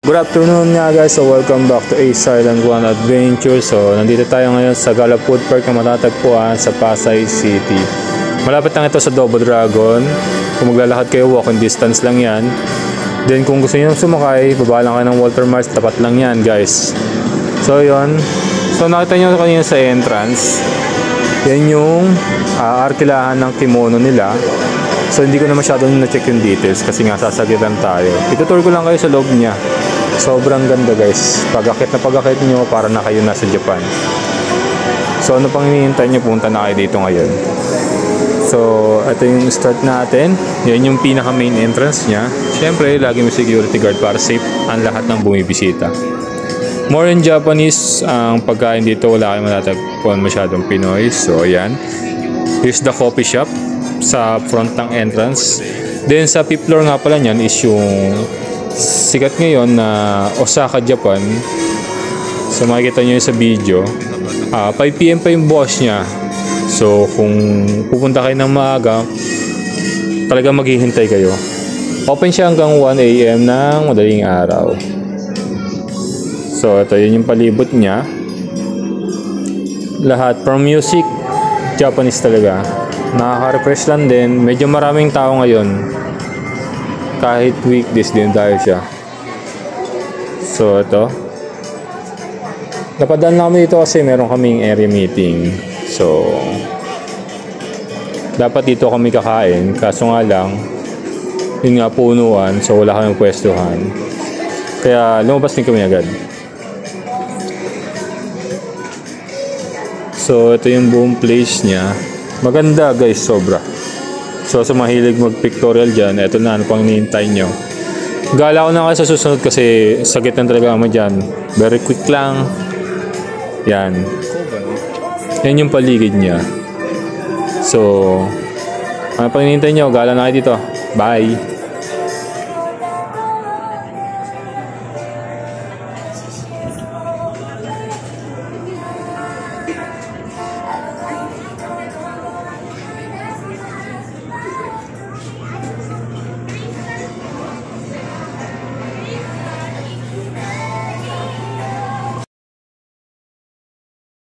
Good afternoon nga guys, so welcome back to Ace Island One Adventure. So nandito tayo ngayon sa Gala Food Park na matatagpuan sa Pasay City. Malapit lang ito sa Double Dragon. Kung maglalakad kayo, walking distance lang yan. Then kung gusto niyo sumakay, baba lang kayo ng Walter Mars, tapat lang yan guys. So yun, so nakita nyo kanina sa entrance, yan yung arkilahan ng kimono nila. So hindi ko na masyadong na-check yung details kasi nga sasagitan tayo. Itutur ko lang kayo sa loob niya. Sobrang ganda guys. Pag-akit nyo para na kayo nasa Japan. So ano pang hinihintay nyo, punta na kayo dito ngayon. So ito yung start natin. Yan yung pinaka main entrance nya. Siyempre lagi may security guard para safe ang lahat ng bumibisita. More in Japanese ang pagkain dito. Wala kayong matatagpuan masyadong Pinoy. So ayan. Here's the coffee shop sa front ng entrance. Then sa fifth floor nga pala nyan is yung sikat ngayon na Osaka, Japan. So makikita nyo sa video, 5 PM pa yung boss nya. So kung pupunta kayo ng maaga, talagang maghihintay kayo. Open siya hanggang 1 AM ng madaling araw. So ito yun yung palibot nya. Lahat from music, Japanese talaga. Nakaka-refresh lang din. Medyo maraming tao ngayon. Kahit weekdays din tayo siya. So ito, napadaan lang kami dito kasi meron kaming area meeting. So dapat dito kami kakain, kaso nga lang yun nga punuan, so wala kaming pwestuhan, kaya lumabas din kami agad. So ito yung buong place nya. Maganda guys, sobra. So sa mahilig mag-pictorial dyan, eto na, ano pang hinihintay nyo. Gala ko na kayo sa susunod kasi sagit na talaga kami dyan. Very quick lang. Yan. Yan yung paligid niya. So ano pang hinihintay nyo, gala na kayo dito. Bye!